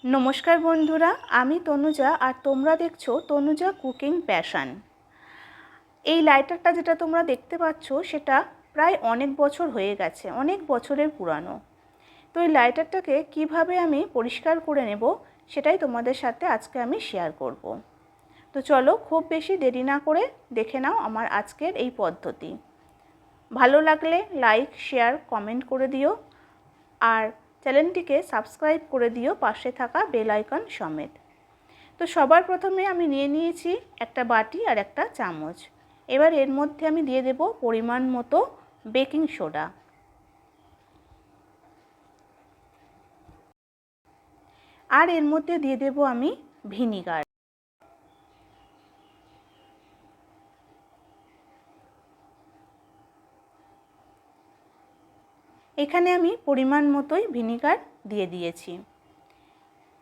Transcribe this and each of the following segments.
নমস্কার বন্ধুরা, আমি তনুজা আর তোমরা দেখছো তনুজা কুকিং প্যাশন। এই লাইটারটা যেটা তোমরা দেখতে পাচ্ছ সেটা প্রায় অনেক বছর হয়ে গেছে, অনেক বছরের পুরানো। তো এই লাইটারটাকে কিভাবে আমি পরিষ্কার করে নেব সেটাই তোমাদের সাথে আজকে আমি শেয়ার করব। তো চলো, খুব বেশি দেরি না করে দেখে নাও আমার আজকের এই পদ্ধতি। ভালো লাগলে লাইক, শেয়ার, কমেন্ট করে দিও আর চ্যানেলটিকে সাবস্ক্রাইব করে দিও পাশে থাকা বেল আইকন সমেত। তো সবার প্রথমে আমি নিয়ে নিয়েছি একটা বাটি আর একটা চামচ। এবার এর মধ্যে আমি দিয়ে দেব পরিমাণ মতো বেকিং সোডা। আর এর মধ্যে দিয়ে দেব আমি ভিনিগার। এখানে আমি পরিমাণ মতোই ভিনিগার দিয়ে দিয়েছি।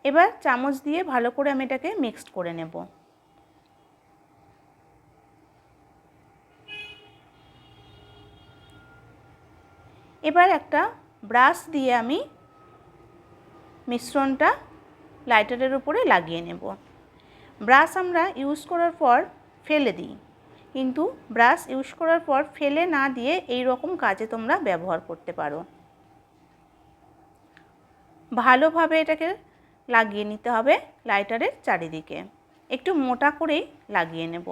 এবার চামচ দিয়ে ভালো করে আমি এটাকে মিক্সড করে নেব। এবার একটা ব্রাশ দিয়ে আমি মিশ্রণটা লাইটারের উপরে লাগিয়ে নেব। ব্রাশ আমরা ইউজ করার পর ফেলে দিই, কিন্তু ব্রাশ ইউজ করার পর ফেলে না দিয়ে এই রকম কাজে তোমরা ব্যবহার করতে পারো। ভালোভাবে এটাকে লাগিয়ে নিতে হবে লাইটারের চারিদিকে, একটু মোটা করেই লাগিয়ে নেব।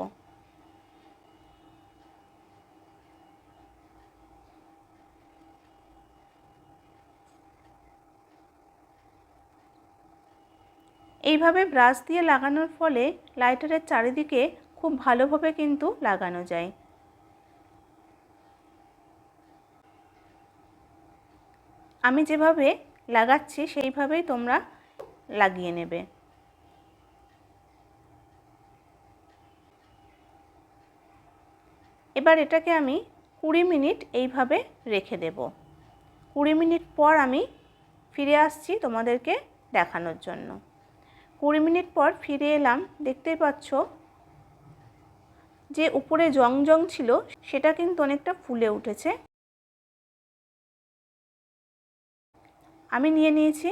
এইভাবে ব্রাশ দিয়ে লাগানোর ফলে লাইটারের চারিদিকে খুব ভালোভাবে কিন্তু লাগানো যায়। আমি যেভাবে লাগাচ্ছি সেইভাবেই তোমরা লাগিয়ে নেবে। এবার এটাকে আমি 20 মিনিট এইভাবে রেখে দেব। 20 মিনিট পর আমি ফিরে আসছি তোমাদেরকে দেখানোর জন্য। 20 মিনিট পর ফিরে এলাম। দেখতেই পাচ্ছ যে উপরে জং জং ছিল সেটা কিন্তু অনেকটা ফুলে উঠেছে। আমি নিয়ে নিয়েছি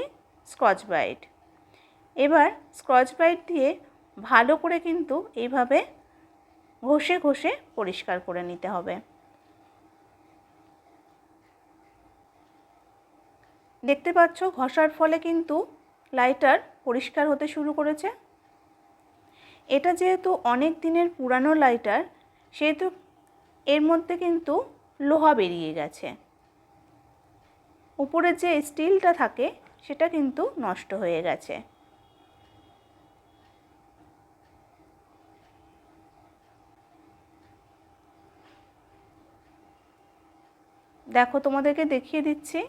স্কচ ব্রাইট। এবার স্কচ ব্রাইট দিয়ে ভালো করে কিন্তু এইভাবে ঘষে ঘষে পরিষ্কার করে নিতে হবে। দেখতে পাচ্ছ ঘষার ফলে কিন্তু লাইটার পরিষ্কার হতে শুরু করেছে। এটা যেহেতু অনেক দিনের পুরানো লাইটার, সেহেতু এর মধ্যে কিন্তু লোহা বেরিয়ে গেছে। উপরে যে স্টিলটা থাকে সেটা কিন্তু নষ্ট হয়ে গেছে। দেখো, তোমাদেরকে দেখিয়ে দিচ্ছি।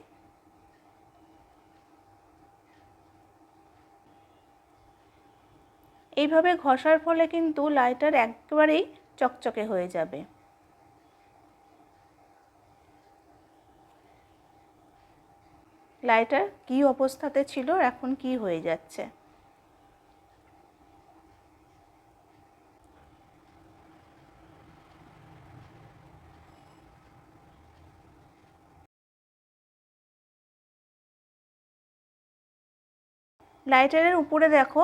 এইভাবে ঘষার ফলে কিন্তু লাইটার একেবারেই চকচকে হয়ে যাবে। লাইটার কী অবস্থাতে ছিল, এখন কি হয়ে যাচ্ছে। লাইটারের উপরে দেখো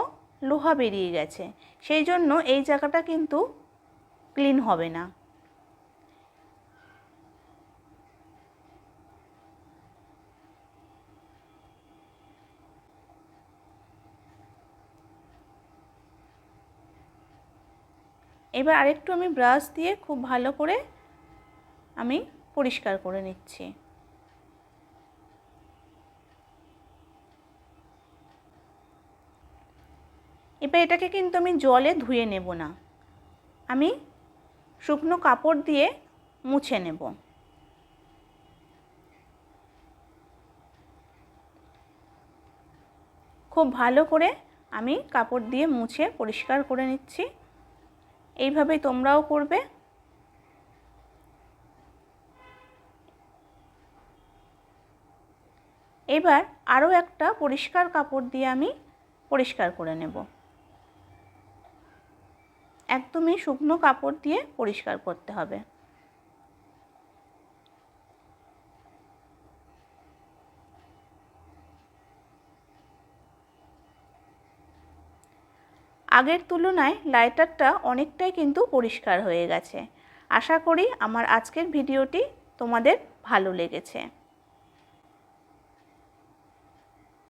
লোহা বেরিয়ে গেছে, সেই জন্য এই জায়গাটা কিন্তু ক্লিন হবে না। এবার আরেকটু আমি ব্রাশ দিয়ে খুব ভালো করে আমি পরিষ্কার করে নিচ্ছি। এবার এটাকে কিন্তু আমি জলে ধুয়ে নেব না, আমি শুকনো কাপড় দিয়ে মুছে নেব। খুব ভালো করে আমি কাপড় দিয়ে মুছে পরিষ্কার করে নিচ্ছি। এইভাবেই তোমরাও করবে। এবার আরও একটা পরিষ্কার কাপড় দিয়ে আমি পরিষ্কার করে নেব। একদমই শুকনো কাপড় দিয়ে পরিষ্কার করতে হবে। আগের তুলনায় লাইটারটা অনেকটাই কিন্তু পরিষ্কার হয়ে গেছে। আশা করি আমার আজকের ভিডিওটি তোমাদের ভালো লেগেছে।